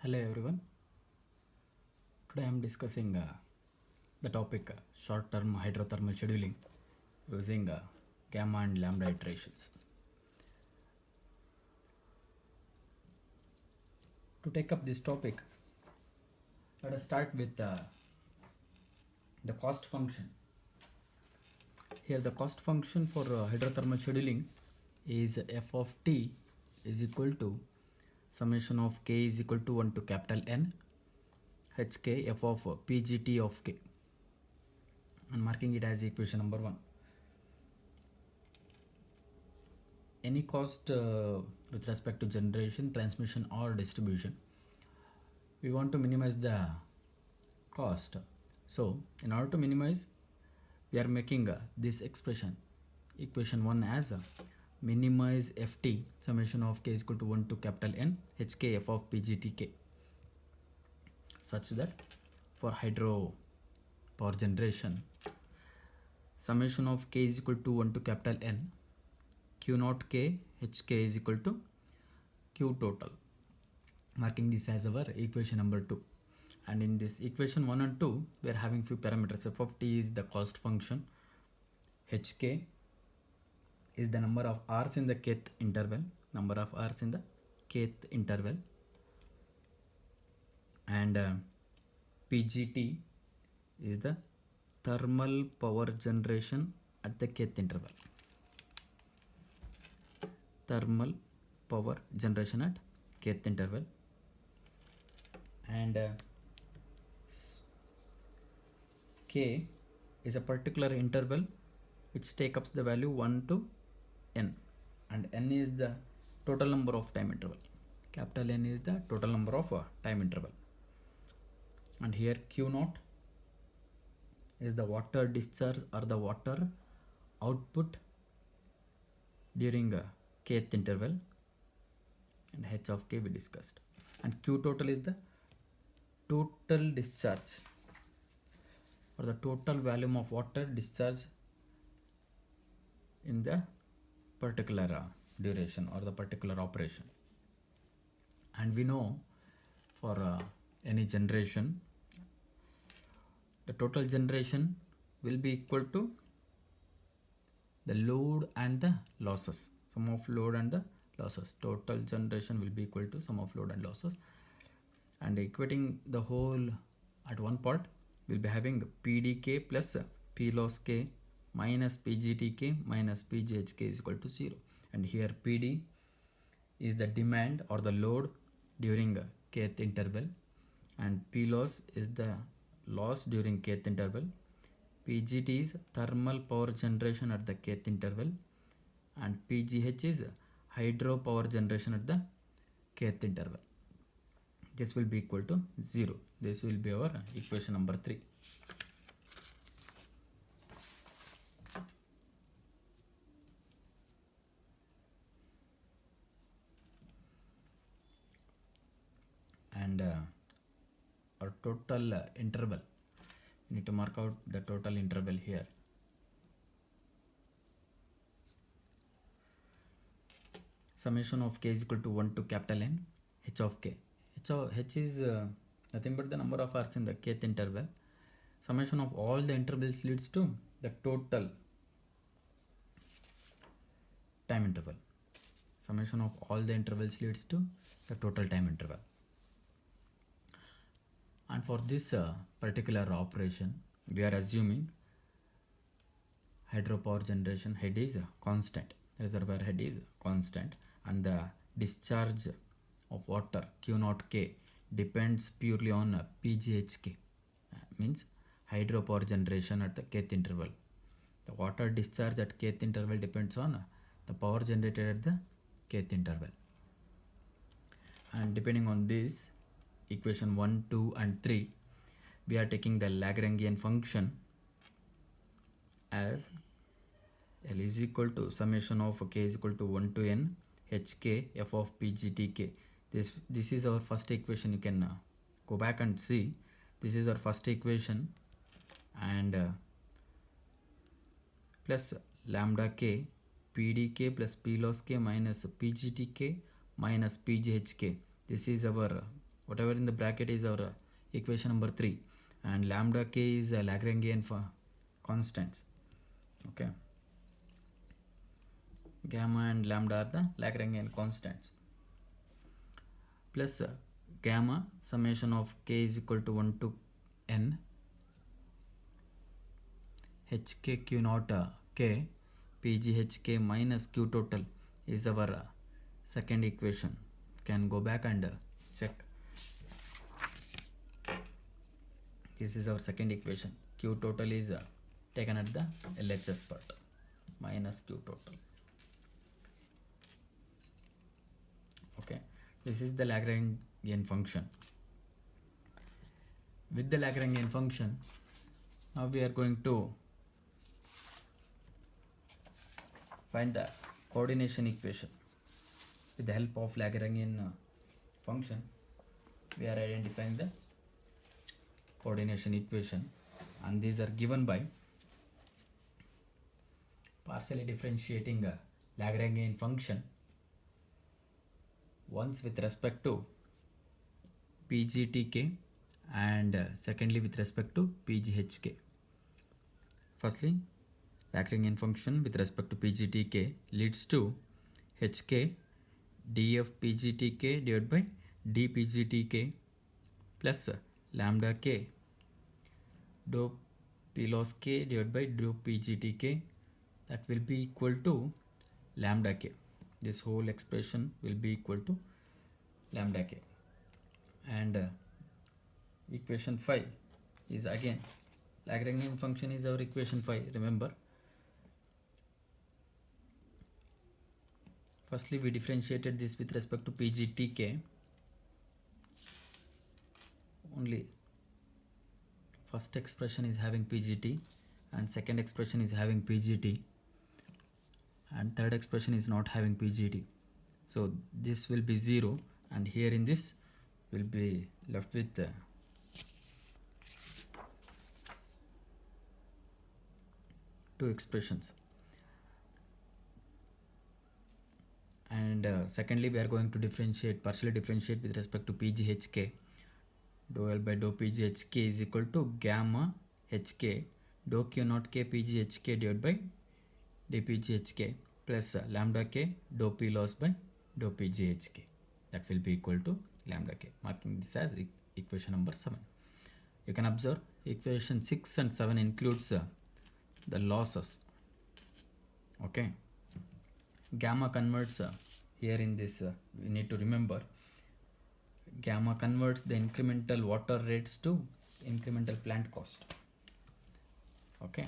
Hello everyone. Today I am discussing the topic short-term hydrothermal scheduling using gamma and lambda iterations. To take up this topic, let us start with the cost function. Here the cost function for hydrothermal scheduling is f of t is equal to summation of k is equal to 1 to capital N hk f of pgt of k, and marking it as equation number 1. Any cost with respect to generation, transmission or distribution, we want to minimize the cost. So in order to minimize, we are making this equation 1 as minimize ft summation of k is equal to 1 to capital N hk f of pgtk, such that for hydro power generation, summation of k is equal to 1 to capital N q naught k hk is equal to q total, marking this as our equation number 2. And in this equation 1 and 2, we are having few parameters. F of t is the cost function, hk is the number of hours in the kth interval, and pgt is the thermal power generation at the kth interval. And k is a particular interval which takes up the value 1 to n, and n is the total number of time interval. Capital N is the total number of time interval. And here q naught is the water discharge or the water output during kth interval, and h of k we discussed. And q total is the total discharge or the total volume of water discharge in the particular duration or the particular operation. And we know for any generation, the total generation will be equal to the load and the losses, sum of load and the losses. Total generation will be equal to sum of load and losses, and equating the whole at one part, we'll be having pdk plus ploss k minus pgtk minus pghk is equal to 0. And here pd is the demand or the load during kth interval, and ploss is the loss during kth interval, pgt is thermal power generation at the kth interval, and pgh is hydro power generation at the kth interval. This will be equal to 0. This will be our equation number 3. And our total interval, we need to mark out the total interval here. Summation of k is equal to 1 to capital N h of k. H is nothing but the number of hours in the kth interval. Summation of all the intervals leads to the total time interval. Summation of all the intervals leads to the total time interval. And for this particular operation, we are assuming hydropower generation head is constant, reservoir head is constant, and the discharge of water q naught k depends purely on pghk, means hydropower generation at the kth interval. The water discharge at kth interval depends on the power generated at the kth interval. And depending on this, equation 1, 2 and 3, we are taking the Lagrangian function as L is equal to summation of k is equal to 1 to n hk f of pgtk. This is our first equation. You can go back and see. This is our first equation, and plus lambda k pdk plus ploss k minus pgtk minus pghk. This is our whatever in the bracket is our equation number 3, and lambda k is a Lagrangian for constants. Okay, gamma and lambda are the Lagrangian constants, plus gamma summation of k is equal to 1 to n hk q naught k pghk minus q total is our second equation. Can go back and check. This is our second equation. Q total is taken at the LHS part minus Q total. Okay, this is the Lagrangian function. With the Lagrangian function, now we are going to find the coordination equation. With the help of Lagrangian function, we are identifying the coordination equation, and these are given by partially differentiating a Lagrangian function once with respect to PGTK and secondly with respect to PGHK. Firstly, Lagrangian function with respect to PGTK leads to HK df PGTK divided by dPGTK plus lambda k dou p loss k divided by dou PGTK, that will be equal to lambda k. This whole expression will be equal to lambda k. And equation 5 is again Lagrangian function is our equation 5. Remember, firstly we differentiated this with respect to PGTK. Only first expression is having PGT and second expression is having PGT and third expression is not having PGT. So this will be 0, and here in this will be left with two expressions. And secondly we are going to partially differentiate with respect to PGHK. Dou L by dou PGHK is equal to gamma HK dou Q naught K PGHK divided by dPGHK plus lambda K dou P loss by dou PGHK. That will be equal to lambda K, marking this as equation number 7. You can observe equation 6 and 7 includes the losses. Okay, gamma converts here in this we need to remember, gamma converts the incremental water rates to incremental plant cost. Okay,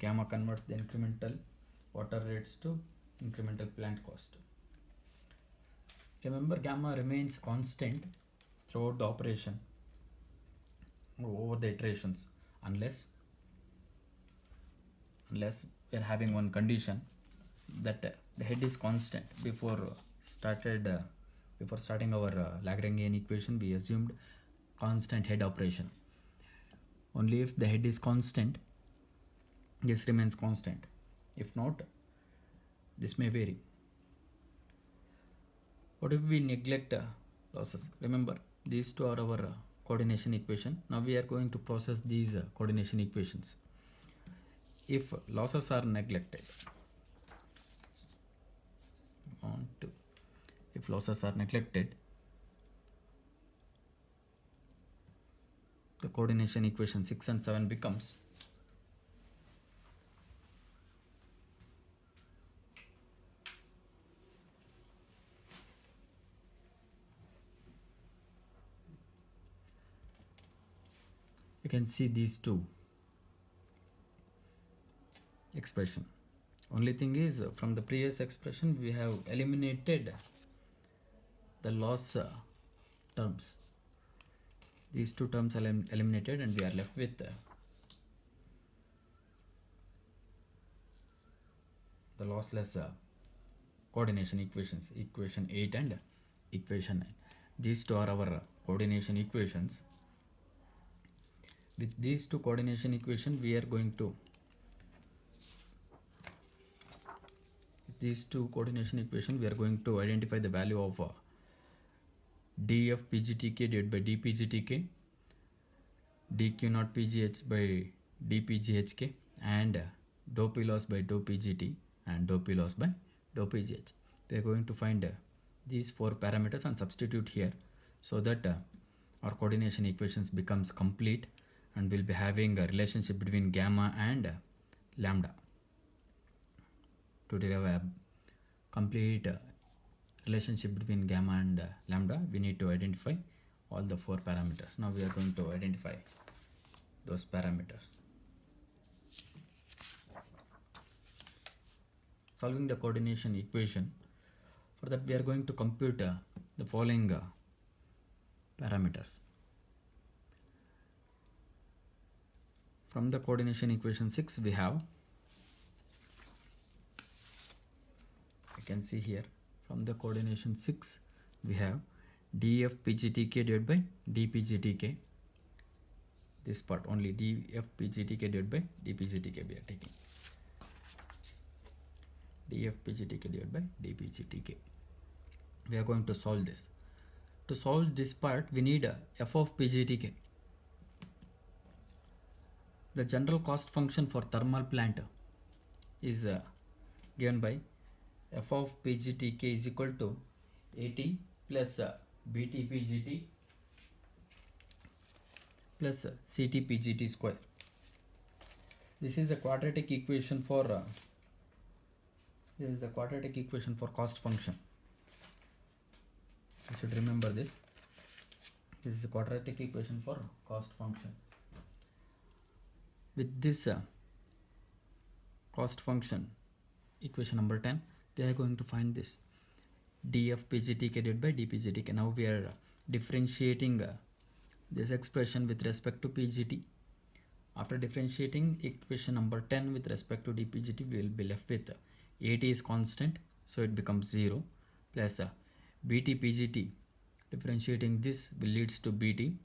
gamma converts the incremental water rates to incremental plant cost. Remember, gamma remains constant throughout the operation over the iterations unless we are having one condition that the head is constant. Before starting our Lagrangian equation, we assumed constant head operation. Only if the head is constant, this remains constant. If not, this may vary. What if we neglect losses? Remember, these two are our coordination equation. Now we are going to process these coordination equations. If losses are neglected, if losses are neglected, the coordination equation 6 and 7 becomes you can see these two expression. Only thing is, from the previous expression we have eliminated the loss terms. These two terms are eliminated and we are left with the lossless coordination equations, equation 8 and equation 9. These two are our coordination equations. With these two coordination equations we are going to identify the value of df/pgtk divided by dpgtk, dq naught pgh by dpghk, and dou p loss by dou pgt and dou p loss by dou pgh. We are going to find these four parameters and substitute here, so that our coordination equations becomes complete, and we'll be having a relationship between gamma and lambda. To derive a complete relationship between gamma and lambda, we need to identify all the four parameters. Now we are going to identify those parameters. Solving the coordination equation, for that we are going to compute the following parameters. From the coordination equation 6 we have, you can see here, from the coordination 6 we have df/pgtk divided by dpgtk. This part only, df/pgtk divided by dpgtk we are taking. df/pgtk divided by dpgtk. We are going to solve this. To solve this part, we need f of pgtk. The general cost function for thermal plant is given by f of pgtk is equal to at plus bt pgt plus ct pgt square. This is the quadratic equation for cost function. You should remember this. This is the quadratic equation for cost function. With this cost function, equation number 10, we are going to find this df/pgtk divided by dpgtk. Now we are differentiating this expression with respect to pgt. After differentiating equation number 10 with respect to dpgt, we will be left with at is constant, so it becomes 0, plus bt pgt. Differentiating this will leads to bt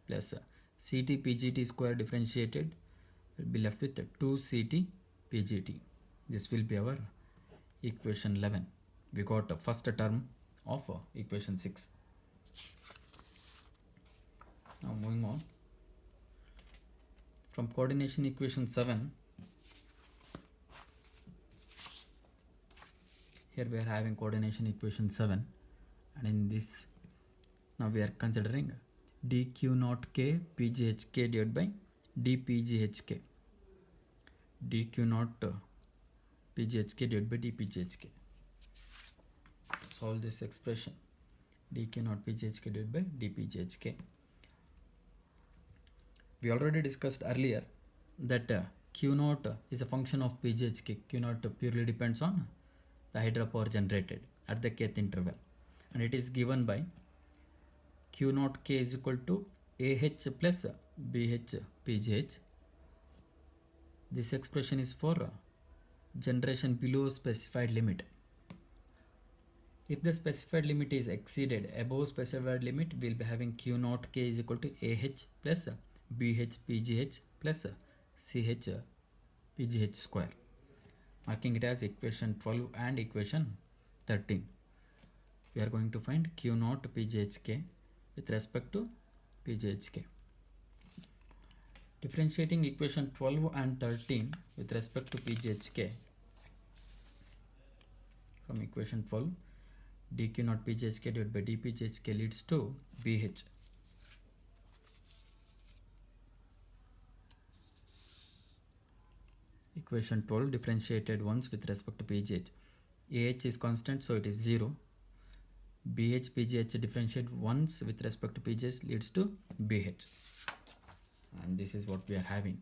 plus ct pgt square differentiated will be left with 2 ct pgt. This will be our equation 11. We got the first term of equation 6. Now moving on, from coordination equation 7, here we are having coordination equation 7, and in this now we are considering dq naught k pghk divided by dpghk. dq naught pghk divided by dpghk. Solve this expression, dq naught pghk divided by dpghk. We already discussed earlier that q naught is a function of pghk. Q naught purely depends on the hydropower generated at the kth interval, and it is given by q naught k is equal to ah plus bh pgh. This expression is for generation below specified limit. If the specified limit is exceeded above specified limit, we will be having q naught k is equal to ah plus bh pgh plus ch pgh square, marking it as equation 12 and equation 13. We are going to find q naught pghk with respect to pghk. Differentiating equation 12 and 13 with respect to pghk, from equation 12, dq naught pghk divided by dpghk leads to bh. Equation 12 differentiated once with respect to pgh. ah is constant, so it is 0. bh pgh differentiate once with respect to pgh leads to bh, and this is what we are having.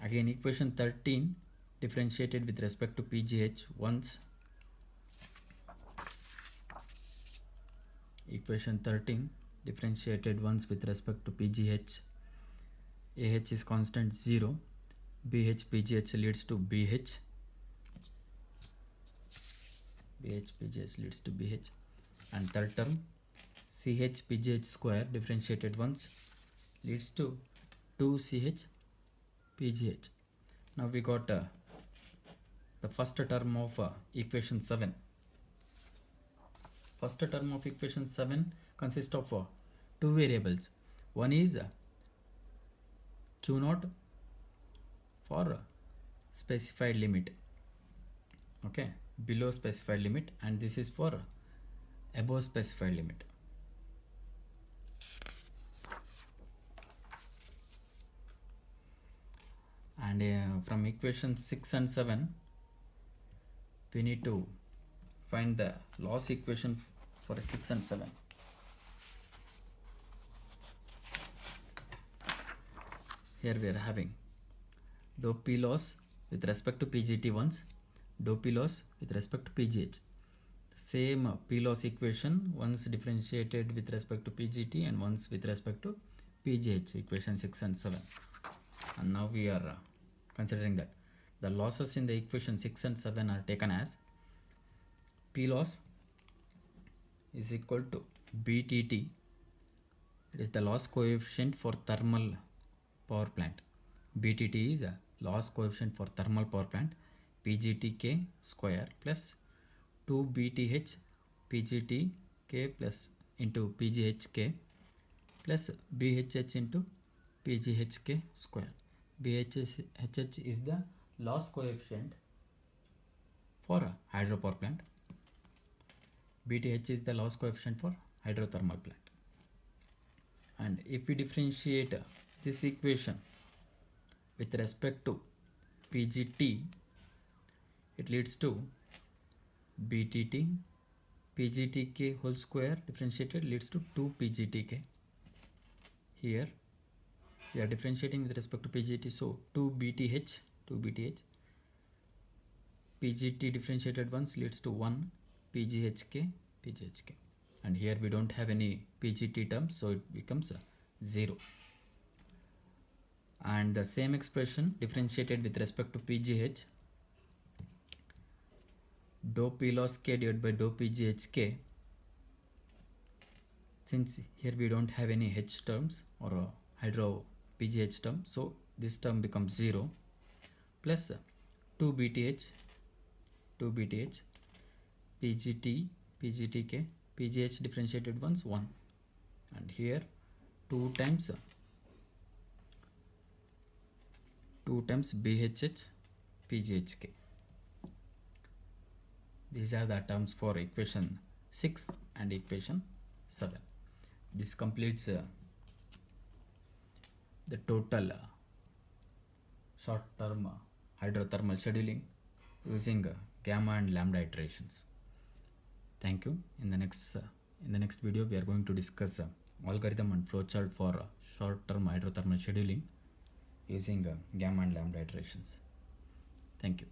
Again, equation 13 differentiated with respect to pgh once. Equation 13 differentiated once with respect to pgh. ah is constant, 0. bh pgh leads to bh. bh pgh leads to bh. And third term, ch pgh square differentiated once leads to 2ch pgh. Now we got the first term of equation 7. First term of equation 7 consists of two variables. One is Q naught for specified limit, okay, below specified limit, and this is for above specified limit. And from equation 6 and 7 we need to find the loss equation for 6 and 7. Here we are having dou P loss with respect to PGT once, dou P loss with respect to PGH. Same P loss equation once differentiated with respect to PGT and once with respect to PGH, equation 6 and 7. And now we are considering that the losses in the equation 6 and 7 are taken as P loss is equal to BTT. It is the loss coefficient for thermal power plant. BTT is a loss coefficient for thermal power plant, PGTK square plus 2 BTH PGTK plus into PGHK plus BHH into PGHK square. BHH is the loss coefficient for a hydropower plant. BTH is the loss coefficient for hydrothermal plant. And if we differentiate this equation with respect to PGT, it leads to BTT PGTK whole square differentiated leads to 2 PGTK. Here we are differentiating with respect to PGT, so 2 BTH PGT differentiated once leads to 1 PGHK. And here we don't have any PGT terms, so it becomes 0. And the same expression differentiated with respect to PGH, dou P loss K divided by dou PGHK. Since here we don't have any H terms or hydro PGH term, so this term becomes 0 plus 2 BTH PGT PGTK PGH differentiated once 1, and here 2 times BHH PGHK. These are the terms for equation 6 and equation 7. This completes the total short term hydrothermal scheduling using gamma and lambda iterations. Thank you. In the next video we are going to discuss algorithm and flowchart for short term hydrothermal scheduling using gamma and lambda iterations. Thank you.